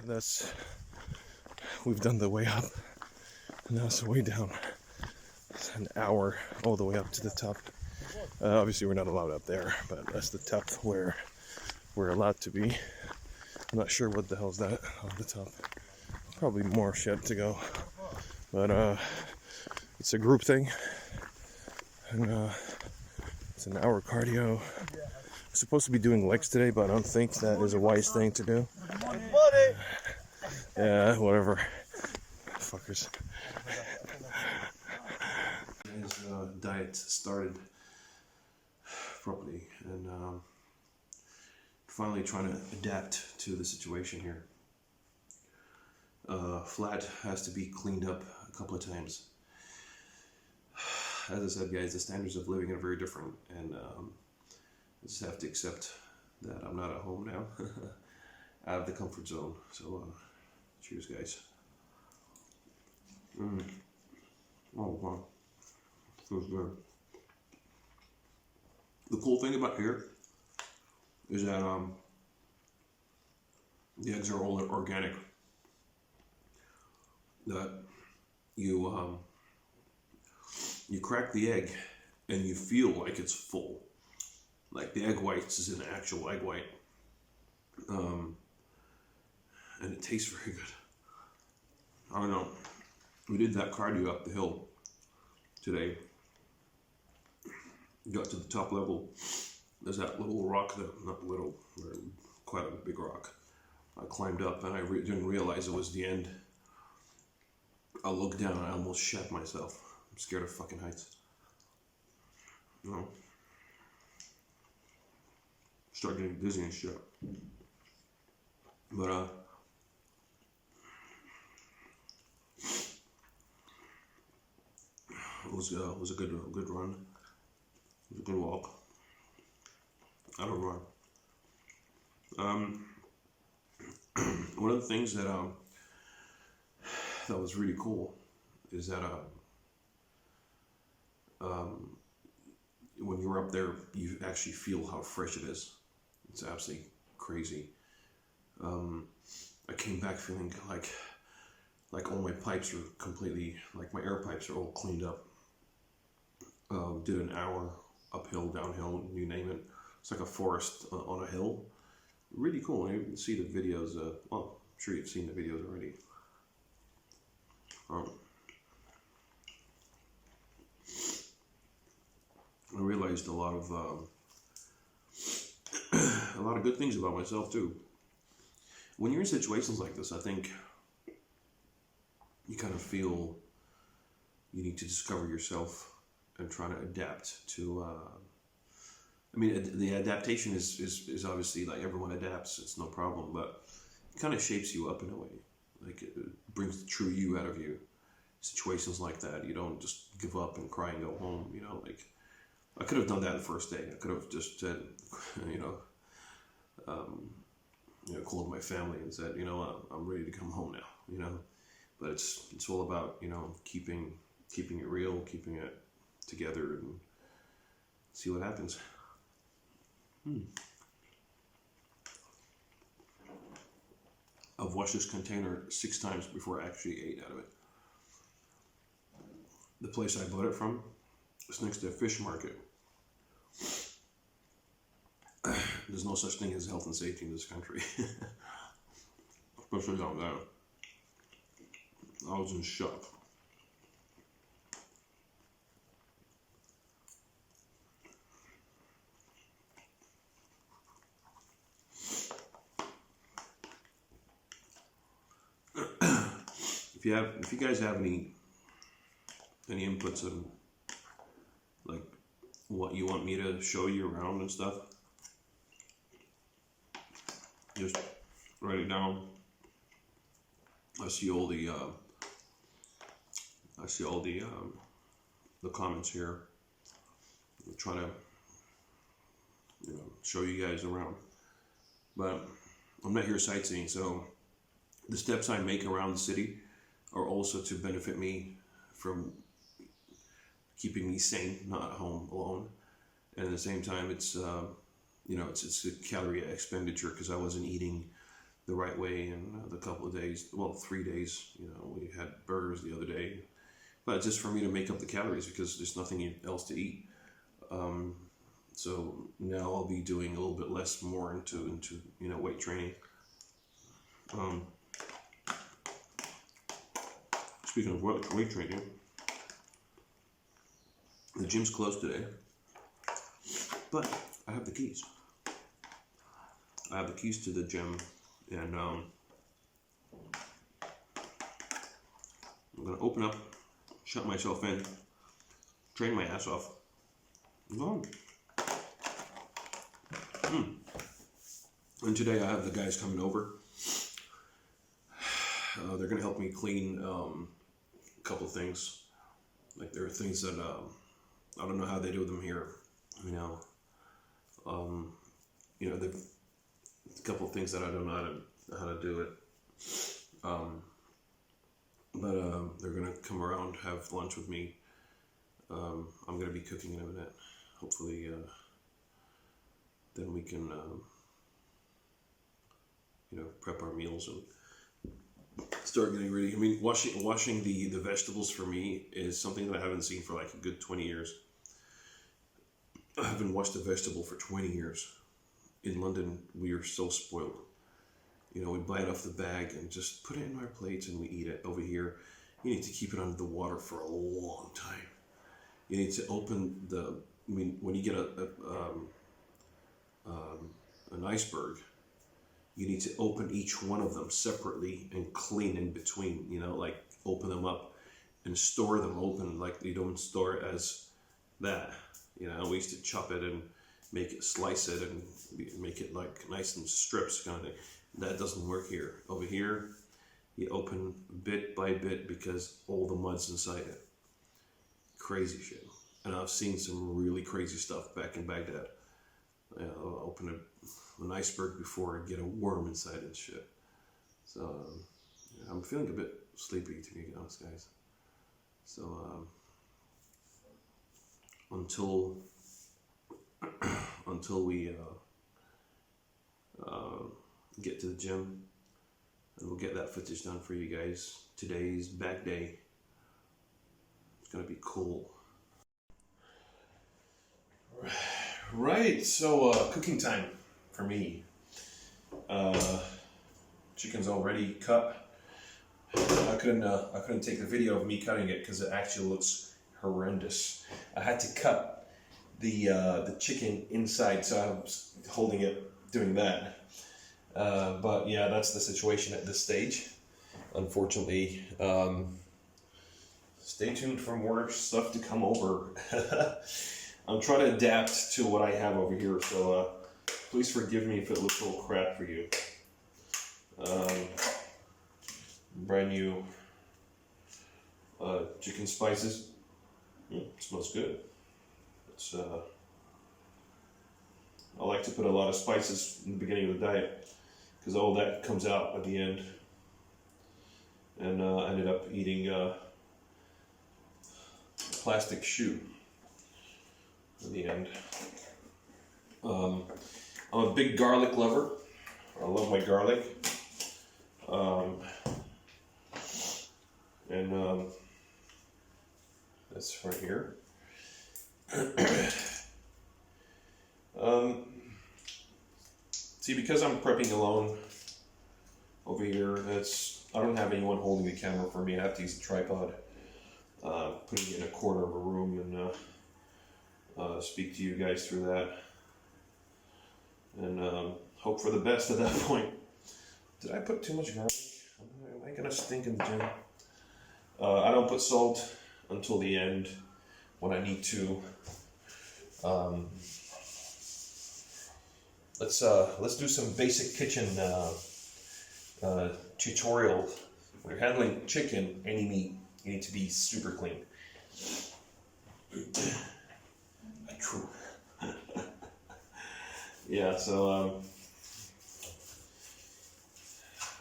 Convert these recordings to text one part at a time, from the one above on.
So we've done the way up, and now it's the way down. It's an hour all the way up to the top. Obviously we're not allowed up there, but that's the top where we're allowed to be. I'm not sure what the hell's that on the top. Probably more shit to go. But it's a group thing. And it's an hour cardio. I'm supposed to be doing legs today, but I don't think that is a wise thing to do. Yeah, whatever. Fuckers. His diet started properly, and finally trying to adapt to the situation here. Flat has to be cleaned up a couple of times. As I said, guys, the standards of living are very different, and I just have to accept that I'm not at home now, out of the comfort zone. So, cheers, guys. Oh, wow. Feels good. The cool thing about here is that the eggs are all organic. That you crack the egg and you feel like it's full. Like the egg whites is an actual egg white. And it tastes very good. I don't know. We did that cardio up the hill today. Got to the top level. There's that little rock, not little, quite a big rock. I climbed up and I didn't realize it was the end. I looked down and I almost shat myself. I'm scared of fucking heights. You know? Start getting dizzy and shit. But it was a good run. It was a good walk. I don't run. One of the things that was really cool is that when you're up there, you actually feel how fresh it is. It's absolutely crazy. I came back feeling like all my pipes are completely, like my air pipes are all cleaned up. Did an hour uphill, downhill, you name it. It's like a forest on a hill. Really cool. You can see the videos. Well, I'm sure you've seen the videos already. I realized a lot of good things about myself too. When you're in situations like this, I think you kind of feel you need to discover yourself and try to adapt to. I mean, the adaptation is obviously like everyone adapts; it's no problem. But it kind of shapes you up in a way. Like it brings the true you out of you. Situations like that, you don't just give up and cry and go home. You know, like I could have done that the first day. I could have just said, called my family and said, I'm ready to come home now. But it's all about keeping it real, keeping it together, and see what happens. I've washed this container 6 times before I actually ate out of it. The place I bought it from is next to a fish market. There's no such thing as health and safety in this country. Especially down there. I was in shock. If you guys have any inputs on like what you want me to show you around and stuff, just write it down. I see all the comments here. I'll try to show you guys around, but I'm not here sightseeing, so the steps I make around the city are also to benefit me from keeping me sane, not at home alone. And at the same time, it's a calorie expenditure because I wasn't eating the right way in the couple of days. Well, 3 days. You know, we had burgers the other day, but just for me to make up the calories because there's nothing else to eat. So now I'll be doing a little bit less, more into you know, weight training. Speaking of weight training, the gym's closed today, but I have the keys. I have the keys to the gym, and I'm gonna open up, shut myself in, train my ass off. And today I have the guys coming over. They're gonna help me clean a couple things. Like, there are things that I don't know how they do them here. You know, there's a couple of things that I don't know how to do it. But they're gonna come around, have lunch with me. I'm gonna be cooking in a minute. Hopefully, then we can, you know, prep our meals and start getting ready. I mean, washing the vegetables for me is something that I haven't seen for like a good 20 years. I haven't washed a vegetable for 20 years. In London, we are so spoiled. You know, we buy it off the bag and just put it in our plates and we eat it. Over here, you need to keep it under the water for a long time. You need to open when you get an iceberg, you need to open each one of them separately and clean in between, you know, like open them up and store them open, like you don't store it as that. You know, we used to chop it and slice it and make it like nice and strips kind of thing. That doesn't work here. Over here, you open bit by bit because all the mud's inside it. Crazy shit. And I've seen some really crazy stuff back in Baghdad. I'll open an iceberg before I get a worm inside and shit. So I'm feeling a bit sleepy, to be honest, guys. So until we get to the gym, and we'll get that footage done for you guys. Today's back day. It's gonna be cool. Right, so cooking time for me. Chicken's already cut. I couldn't take the video of me cutting it because it actually looks horrendous. I had to cut the chicken inside, so I was holding it, doing that. But yeah, that's the situation at this stage. Unfortunately, stay tuned for more stuff to come over. I'm trying to adapt to what I have over here, so please forgive me if it looks a little crap for you. Brand new chicken spices. Smells good. It's I like to put a lot of spices in the beginning of the diet because all that comes out at the end. And I ended up eating a plastic shoe in the end. I'm a big garlic lover. I love my garlic. And that's right here. See, because I'm prepping alone over here, I don't have anyone holding the camera for me. I have to use a tripod, putting it in a corner of a room and speak to you guys through that. And hope for the best at that point. Did I put too much garlic? Am I gonna stink in the gym? I don't put salt until the end when I need to. Let's do some basic kitchen tutorial. When you're handling chicken, any meat, you need to be super clean. True. Yeah, so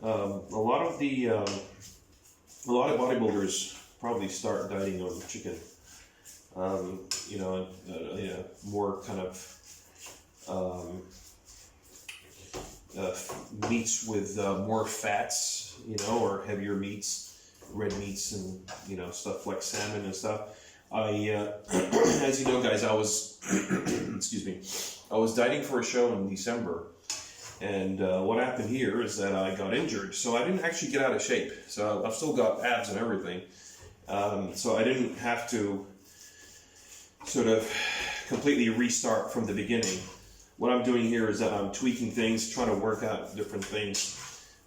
a lot of bodybuilders probably start dieting on chicken. More kind of meats with more fats, you know, or heavier meats, red meats, and you know, stuff like salmon and stuff. As you know, guys, I was excuse me, I was dieting for a show in December, and what happened here is that I got injured, so I didn't actually get out of shape. So I've still got abs and everything, so I didn't have to sort of completely restart from the beginning. What I'm doing here is that I'm tweaking things, trying to work out different things.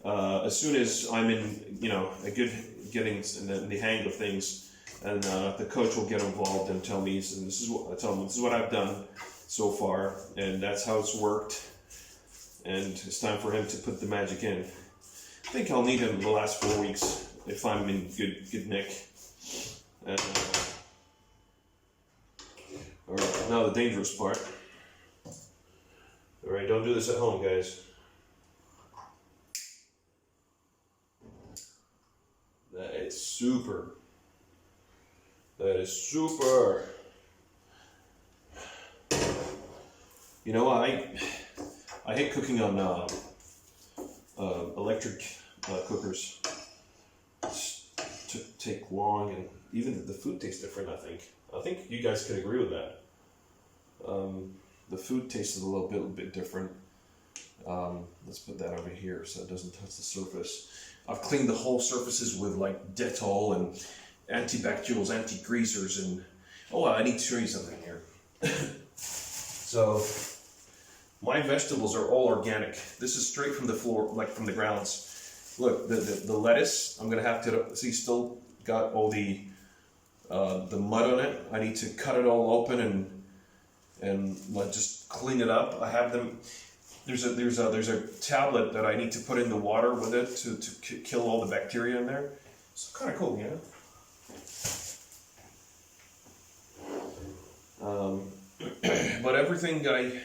As soon as I'm in, you know, getting in the hang of things, and the coach will get involved and tell me, and this is what I tell him, this is what I've done so far, and that's how it's worked, and it's time for him to put the magic in. I think I'll need him the last 4 weeks if I'm in good nick. And, all right, now the dangerous part. All right, don't do this at home, guys. That is super. That is super. You know, I hate cooking on electric cookers. Take long, and even the food tastes different. I think you guys could agree with that. The food tastes a little bit different. Let's put that over here so it doesn't touch the surface. I've cleaned the whole surfaces with like Dettol and antibacterials, anti-greasers, and I need to show you something here. So my vegetables are all organic. This is straight from the floor, like from the grounds. Look, the lettuce, I'm gonna have to see, still got all the mud on it. I need to cut it all open and like just clean it up. I have them. There's a tablet that I need to put in the water with it to kill all the bacteria in there. It's kind of cool, you know. But everything I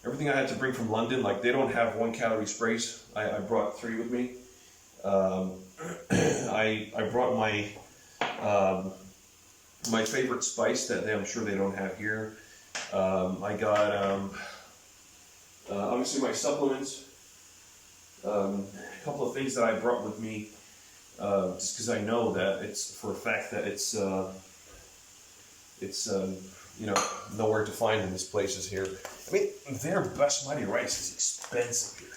had to bring from London, like they don't have 1 calorie sprays. I brought 3 with me. I brought my favorite spice that I'm sure they don't have here. I got obviously my supplements, a couple of things that I brought with me, just because I know that it's for a fact that it's you know, nowhere to find in these places here. I mean, their basmati rice is expensive here.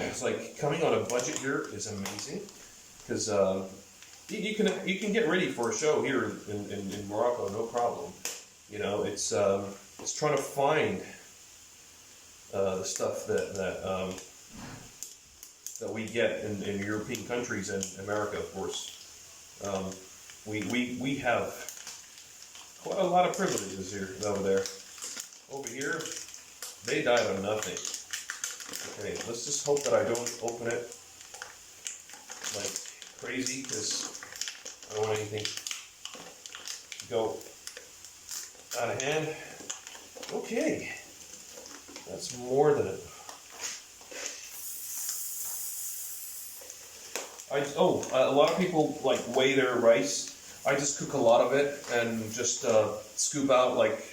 It's like coming on a budget here is amazing, because you can get ready for a show here in Morocco, no problem. You know, it's trying to find the stuff that we get in European countries and America, of course. We have quite a lot of privileges here over there. Over here, they died on nothing. Okay, let's just hope that I don't open it like crazy, because I don't want anything to go out of hand. Okay, that's more than it. A lot of people like weigh their rice. I just cook a lot of it and just scoop out like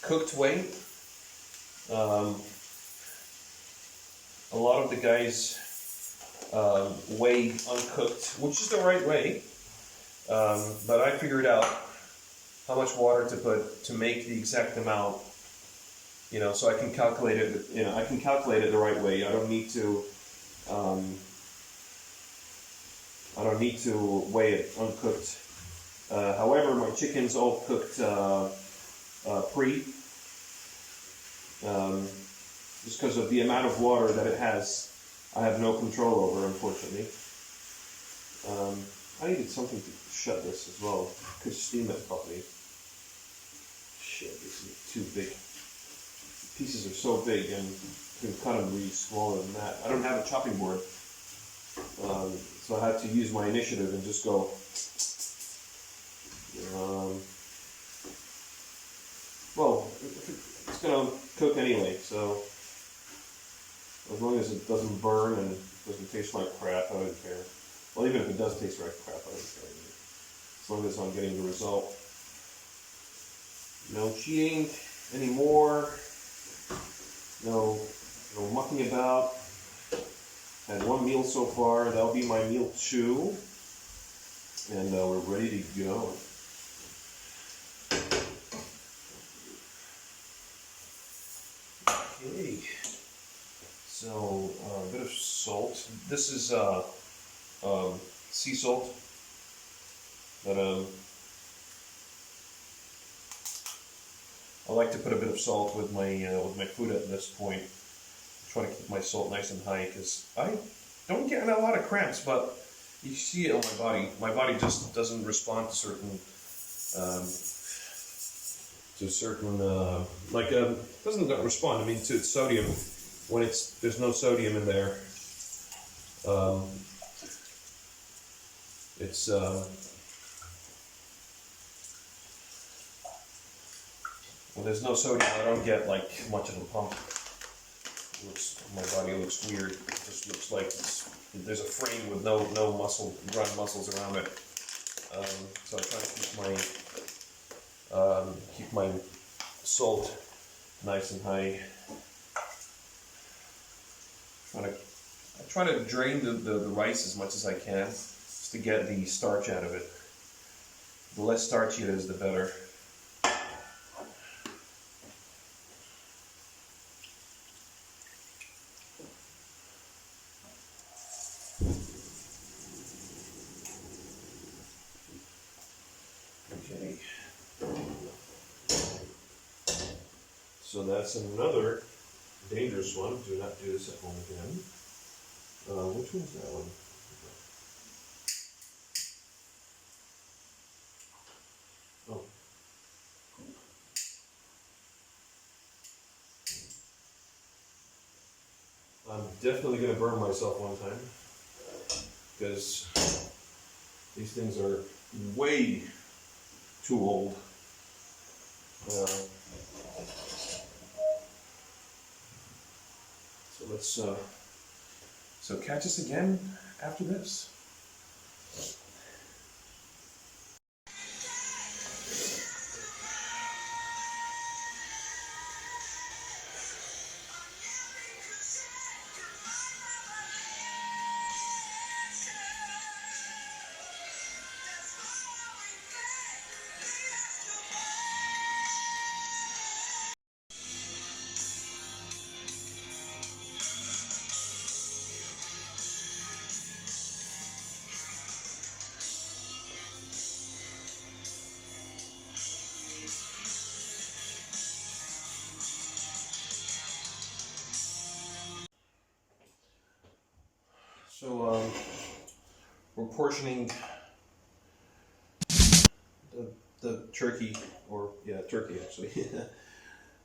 cooked weight. A lot of the guys weigh uncooked, which is the right way. But I figured out how much water to put to make the exact amount. You know, so I can calculate it. You know, I can calculate it the right way. I don't need to. I don't need to weigh it uncooked. However, my chicken's all cooked pre. Just because of the amount of water that it has, I have no control over, unfortunately. I needed something to shut this as well. Could steam it properly. Shit, this is too big. Pieces are so big, and you can cut them really smaller than that. I don't have a chopping board. So I had to use my initiative and just go. Well, it's gonna cook anyway, so as long as it doesn't burn and doesn't taste like crap, I don't care. Well, even if it does taste like crap, I don't care. As long as I'm getting the result. No cheating anymore. no mucking about. Had one meal so far. That'll be my meal 2, and we're ready to go. Okay. So a bit of salt. This is sea salt, but I like to put a bit of salt with my food at this point. Try to keep my salt nice and high because I don't get a lot of cramps, but you see it on my body. My body just doesn't respond to certain doesn't respond. I mean, to sodium when there's no sodium in there. When there's no sodium, I don't get like much of a pump. My body looks weird. It just looks like there's a frame with no ground muscles around it. So I try to keep my salt nice and high. I try to drain the rice as much as I can, just to get the starch out of it. The less starchy it is, the better. Okay. So that's another dangerous one. Do not do this at home again. Which one's that one? Oh. I'm definitely going to burn myself one time because these things are way too old. So let's so catch us again after this. So we're portioning the turkey, or turkey actually.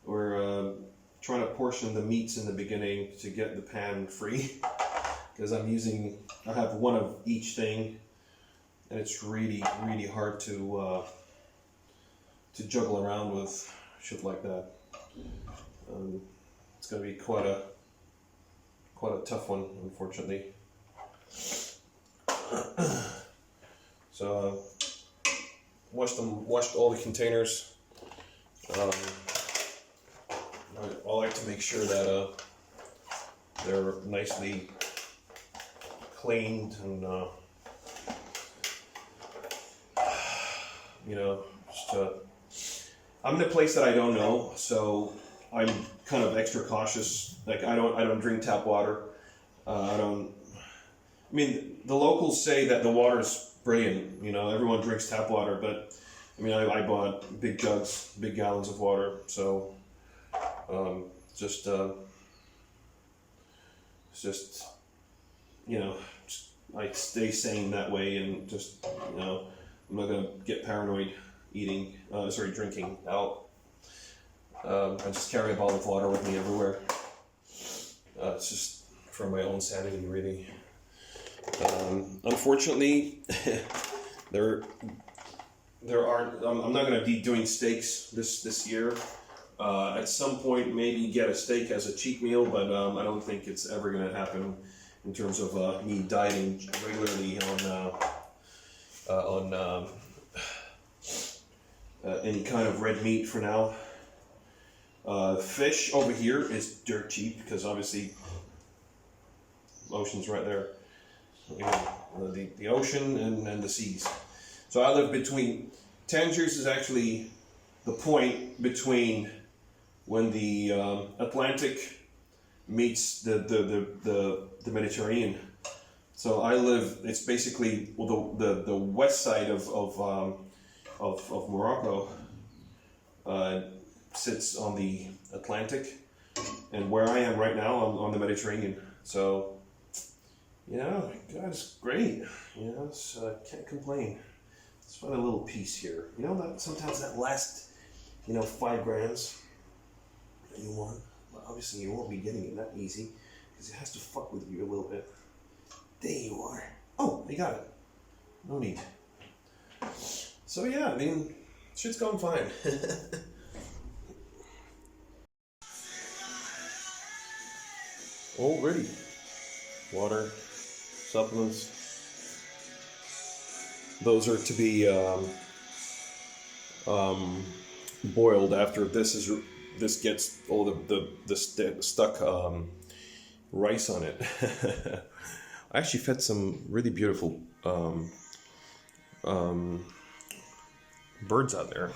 We're trying to portion the meats in the beginning to get the pan free because I have one of each thing, and it's really hard to juggle around with shit like that. It's going to be quite a tough one, unfortunately. So washed all the containers. I like to make sure that they're nicely cleaned and I'm in a place that I don't know, so I'm kind of extra cautious. Like I don't drink tap water. I mean, the locals say that the water's brilliant. Everyone drinks tap water, but I mean, I bought big jugs, big gallons of water. So I stay sane that way, and I'm not gonna get paranoid drinking out. I just carry a bottle of water with me everywhere. It's just for my own sanity, really. Unfortunately, there aren't. I'm not going to be doing steaks this year. At some point, maybe get a steak as a cheat meal, but I don't think it's ever going to happen in terms of me dieting regularly on any kind of red meat for now. Fish over here is dirt cheap because obviously ocean's right there. You know, the ocean and the seas. So I live between. Tangiers is actually the point between when the Atlantic meets the Mediterranean. So I live. It's basically the west side of Morocco. Sits on the Atlantic, and where I am right now, I'm on the Mediterranean. So, you know, God, it's great. You know, so I can't complain. Let's find a little piece here. You know that sometimes that last, 5 grams that you want. Well, obviously you won't be getting it that easy because it has to fuck with you a little bit. There you are. Oh, you got it. No need. So yeah, I mean, shit's going fine. Already, water, supplements. Those are to be boiled after this gets all the stuck rice on it. I actually fed some really beautiful birds out there.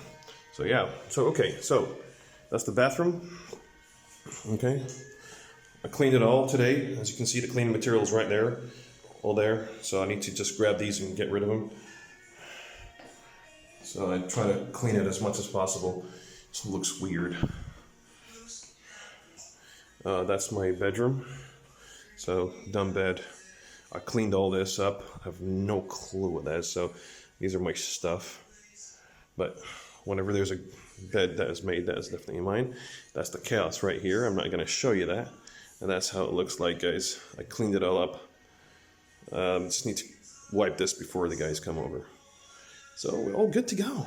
So yeah. So okay. So that's the bathroom. Okay. I cleaned it all today. As you can see, the cleaning material is right there, all there. So I need to just grab these and get rid of them. So I try to clean it as much as possible. It looks weird. That's my bedroom. So dumb bed. I cleaned all this up. I have no clue what that is. So these are my stuff. But whenever there's a bed that is made, that is definitely mine. That's the chaos right here. I'm not going to show you that. And that's how it looks like, guys. I cleaned it all up. Just need to wipe this before the guys come over. So we're all good to go.